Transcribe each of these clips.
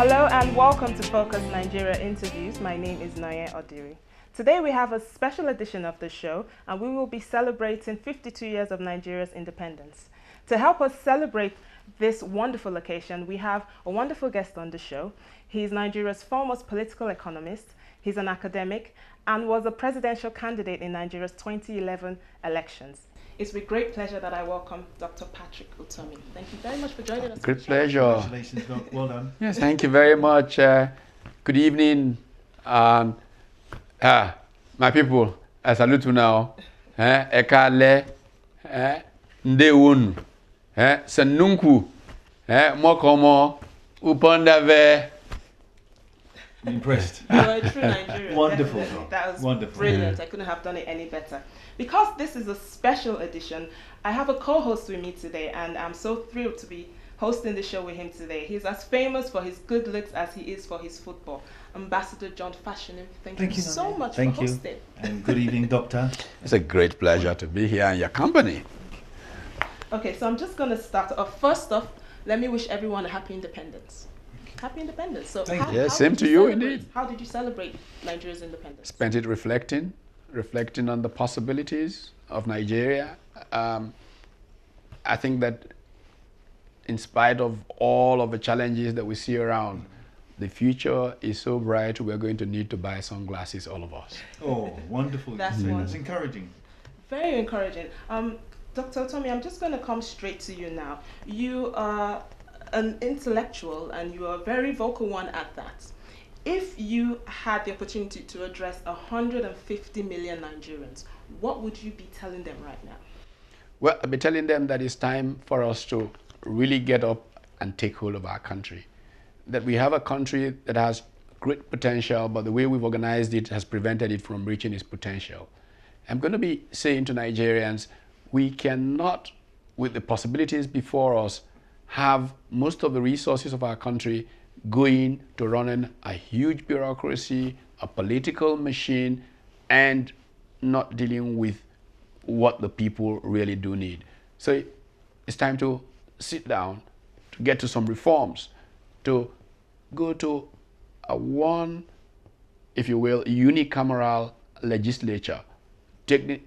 Hello and welcome to Focus Nigeria Interviews. My name is NaijaPundit. Today we have a special edition of the show and we will be celebrating 52 years of Nigeria's independence. To help us celebrate this wonderful occasion, we have a wonderful guest on the show. He's Nigeria's foremost political economist, he's an academic, and was a presidential candidate in Nigeria's 2011 elections. It's with great pleasure that I welcome Dr. Patrick Utomi. Thank you very much for joining us. Great pleasure. Congratulations, Doc. Well done. Yes, thank you very much. Good evening, my people. I salute you now. Ekale, ndewunu, senunku, mokomo, upondave. Impressed. You are a true Nigerian. Wonderful. Definitely. That was Wonderful. brilliant. I couldn't have done it any better. Because this is a special edition, I have a co-host with me today, and I'm so thrilled to be hosting the show with him today. He's as famous for his good looks as he is for his football. Ambassador John Fashioning, thank you so much for hosting. And good evening, Doctor. It's a great pleasure to be here in your company. Okay, so I'm just going to start off. First off, let me wish everyone a happy independence. Happy independence. So Same to you indeed. How did you celebrate Nigeria's independence? Spent it reflecting on the possibilities of Nigeria. I think that in spite of all of the challenges that we see around, the future is so bright, we're going to need to buy sunglasses, all of us. Oh, wonderful. That's encouraging. Very encouraging. Dr. Utomi, I'm just going to come straight to you now. You are an intellectual and you are a very vocal one at that. If you had the opportunity to address 150 million Nigerians, what would you be telling them right now? Well, I'd be telling them that it's time for us to really get up and take hold of our country. That we have a country that has great potential, but the way we've organized it has prevented it from reaching its potential. I'm going to be saying to Nigerians, we cannot, with the possibilities before us, have most of the resources of our country going to running a huge bureaucracy, a political machine, and not dealing with what the people really do need. So it's time to sit down, to get to some reforms, to go to a one, if you will, unicameral legislature. Take the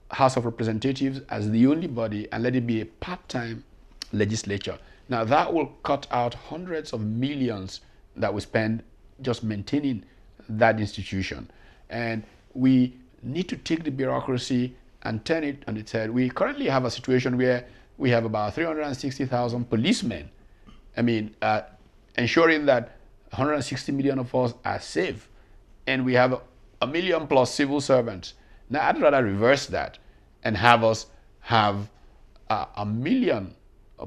House of Representatives as the only body and let it be a part-time legislature. Now that will cut out hundreds of millions that we spend just maintaining that institution. And we need to take the bureaucracy and turn it on its head. We currently have a situation where we have about 360,000 policemen. I mean, ensuring that 160 million of us are safe. And we have a million plus civil servants. Now I'd rather reverse that and have us have a million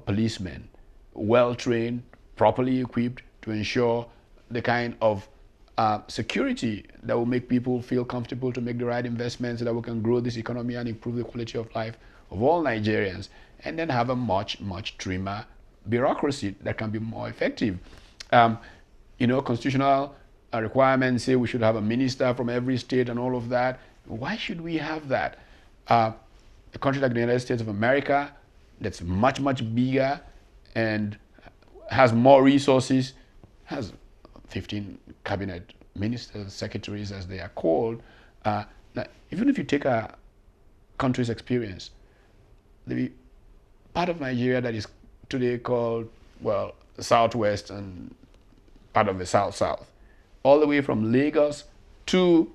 policemen, well-trained, properly equipped to ensure the kind of security that will make people feel comfortable to make the right investments so that we can grow this economy and improve the quality of life of all Nigerians, and then have a much, much trimmer bureaucracy that can be more effective. Constitutional requirements say we should have a minister from every state and all of that. Why should we have that? A country like the United States of America, that's much, much bigger and has more resources, has 15 cabinet ministers, secretaries as they are called. Now, even if you take a country's experience, the part of Nigeria that is today called, well, the Southwest and part of the South-South, all the way from Lagos to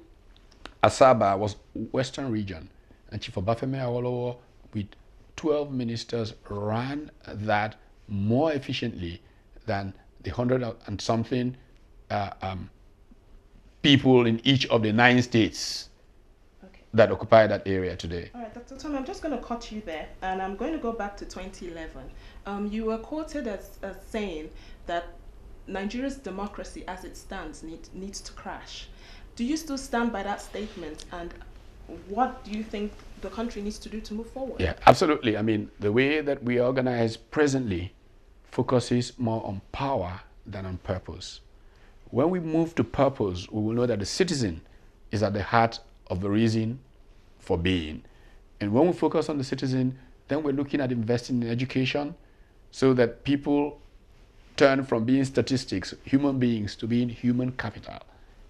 Asaba was Western region. And Chief Obafemi Awolowo, with 12 ministers, ran that more efficiently than the 100 and something people in each of the 9 states that occupy that area today. All right, Dr. Tom, I'm just going to cut you there, and I'm going to go back to 2011. You were quoted as saying that Nigeria's democracy as it stands needs to crash. Do you still stand by that statement, and what do you think the country needs to do to move forward? Yeah, absolutely. I mean, the way that we organize presently focuses more on power than on purpose. When we move to purpose, we will know that the citizen is at the heart of the reason for being. And when we focus on the citizen, then we're looking at investing in education so that people turn from being statistics, human beings, to being human capital.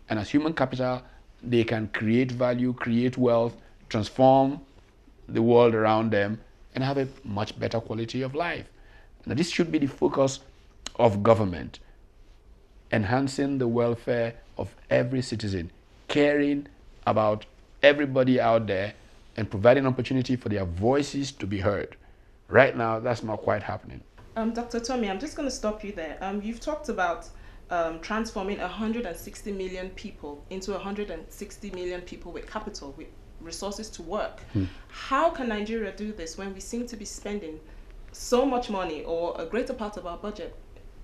And as human capital, they can create value, create wealth, transform the world around them, and have a much better quality of life. Now, this should be the focus of government: enhancing the welfare of every citizen, caring about everybody out there, and providing opportunity for their voices to be heard. Right now, that's not quite happening. Dr. Utomi, I'm just going to stop you there. You've talked about transforming 160 million people into 160 million people with capital, with resources to work. How can Nigeria do this when we seem to be spending so much money, or a greater part of our budget,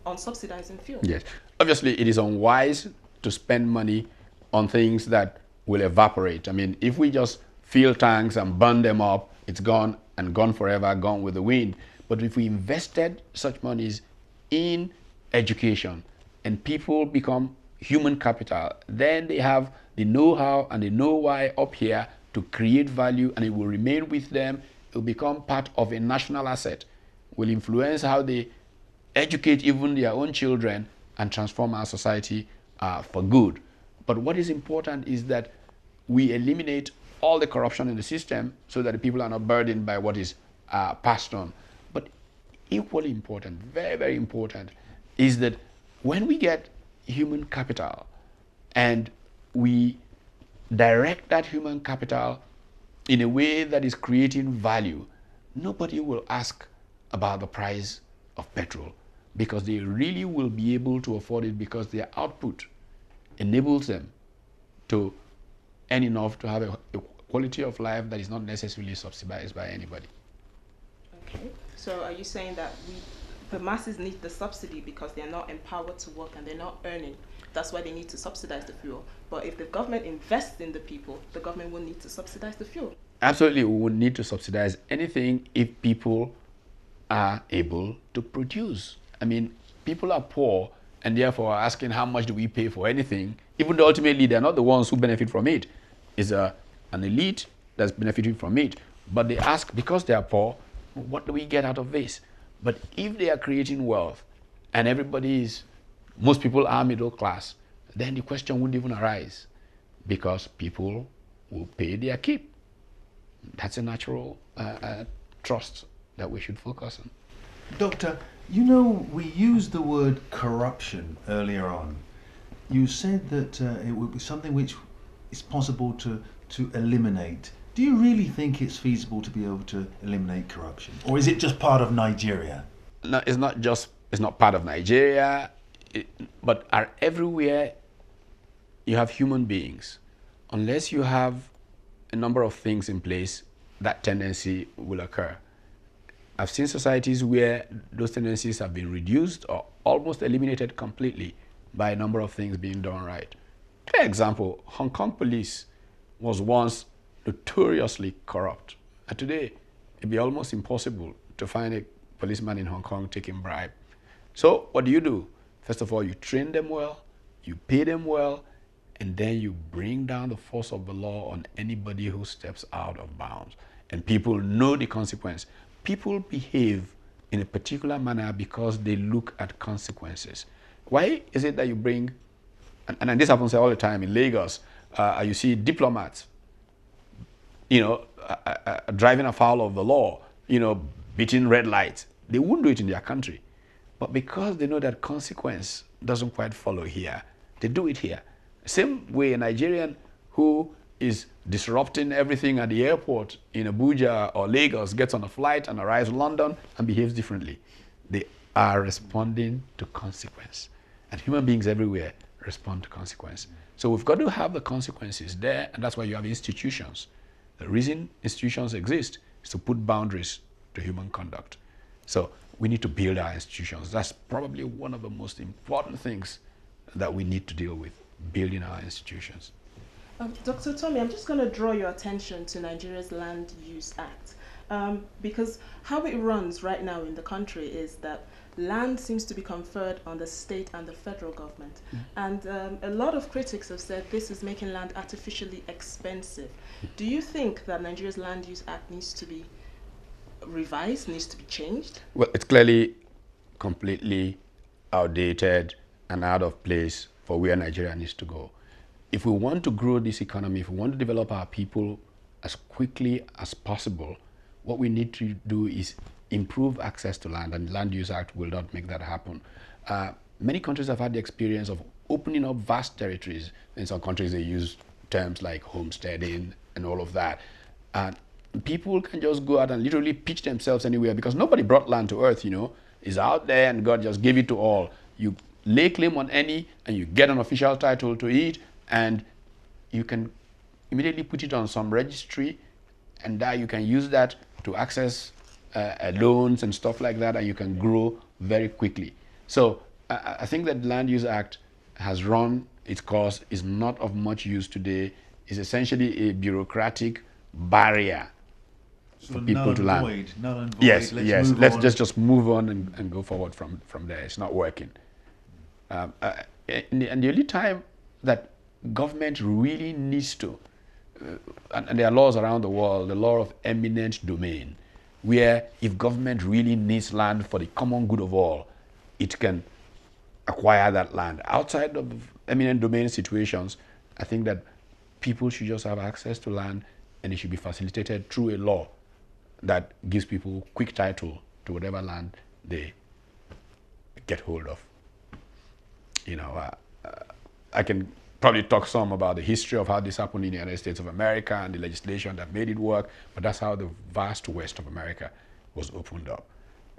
on subsidizing fuel? Yes. Obviously, it is unwise to spend money on things that will evaporate. I mean, if we just fill tanks and burn them up, it's gone, and gone forever, gone with the wind. But if we invested such monies in education and people become human capital, then they have the know-how and the know-why up here to create value, and it will remain with them. It will become part of a national asset, will influence how they educate even their own children and transform our society for good. But what is important is that we eliminate all the corruption in the system so that the people are not burdened by what is passed on. But equally important, very, very important, is that when we get human capital and we direct that human capital in a way that is creating value, nobody will ask about the price of petrol, because they really will be able to afford it, because their output enables them to earn enough to have a quality of life that is not necessarily subsidized by anybody. Okay. So are you saying that the masses need the subsidy because they're not empowered to work and they're not earning? That's why they need to subsidize the fuel. But if the government invests in the people, the government will need to subsidize the fuel. Absolutely, we would need to subsidize anything if people are able to produce. I mean, people are poor and therefore are asking how much do we pay for anything, even though ultimately they're not the ones who benefit from it. It's an elite that's benefiting from it. But they ask, because they are poor, what do we get out of this? But if they are creating wealth and most people are middle class, then the question wouldn't even arise, because people will pay their keep. That's a natural trust that we should focus on. Doctor, you know, we used the word corruption earlier on. You said that it would be something which is possible to eliminate. Do you really think it's feasible to be able to eliminate corruption? Or is it just part of Nigeria? No, it's not part of Nigeria, but everywhere you have human beings. Unless you have a number of things in place, that tendency will occur. I've seen societies where those tendencies have been reduced or almost eliminated completely by a number of things being done right. For example, Hong Kong police was once notoriously corrupt. And today, it'd be almost impossible to find a policeman in Hong Kong taking bribe. So what do? First of all, you train them well, you pay them well, and then you bring down the force of the law on anybody who steps out of bounds. And people know the consequence. People behave in a particular manner because they look at consequences. Why is it that you bring, and this happens all the time in Lagos, you see diplomats, driving afoul of the law, beating red lights. They wouldn't do it in their country. But because they know that consequence doesn't quite follow here, they do it here. Same way a Nigerian who is disrupting everything at the airport in Abuja or Lagos gets on a flight and arrives in London and behaves differently. They are responding to consequence. And human beings everywhere respond to consequence. So we've got to have the consequences there, and that's why you have institutions. The reason institutions exist is to put boundaries to human conduct. So we need to build our institutions. That's probably one of the most important things that we need to deal with, building our institutions. Dr. Utomi, I'm just going to draw your attention to Nigeria's Land Use Act, because how it runs right now in the country is that land seems to be conferred on the state and the federal government. And a lot of critics have said this is making land artificially expensive. Do you think that Nigeria's Land Use Act needs to be revised, needs to be changed? Well, it's clearly completely outdated and out of place for where Nigeria needs to go. If we want to grow this economy, if we want to develop our people as quickly as possible, what we need to do is improve access to land, and the Land Use Act will not make that happen. Many countries have had the experience of opening up vast territories. In some countries, they use terms like homesteading and all of that. And people can just go out and literally pitch themselves anywhere because nobody brought land to earth, It's out there and God just gave it to all. You lay claim on any and you get an official title to it, and you can immediately put it on some registry, and that you can use that to access loans and stuff like that, and you can grow very quickly. So I think that the Land Use Act has run its course, is not of much use today, is essentially a bureaucratic barrier for people to land. Null and void. Yes, let's on. just move on and go forward from there. It's not working. And the only time that government really needs to, and there are laws around the world, the law of eminent domain, where if government really needs land for the common good of all, it can acquire that land. Outside of eminent domain situations, I think that people should just have access to land, and it should be facilitated through a law that gives people quick title to whatever land they get hold of. I can probably talk some about the history of how this happened in the United States of America and the legislation that made it work, but that's how the vast West of America was opened up,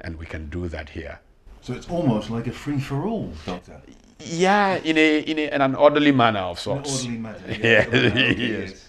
and we can do that here. So it's almost like a free-for-all, Doctor. Yeah, in an orderly manner of sorts. In an orderly manner. Yeah. Okay, Yes. yes.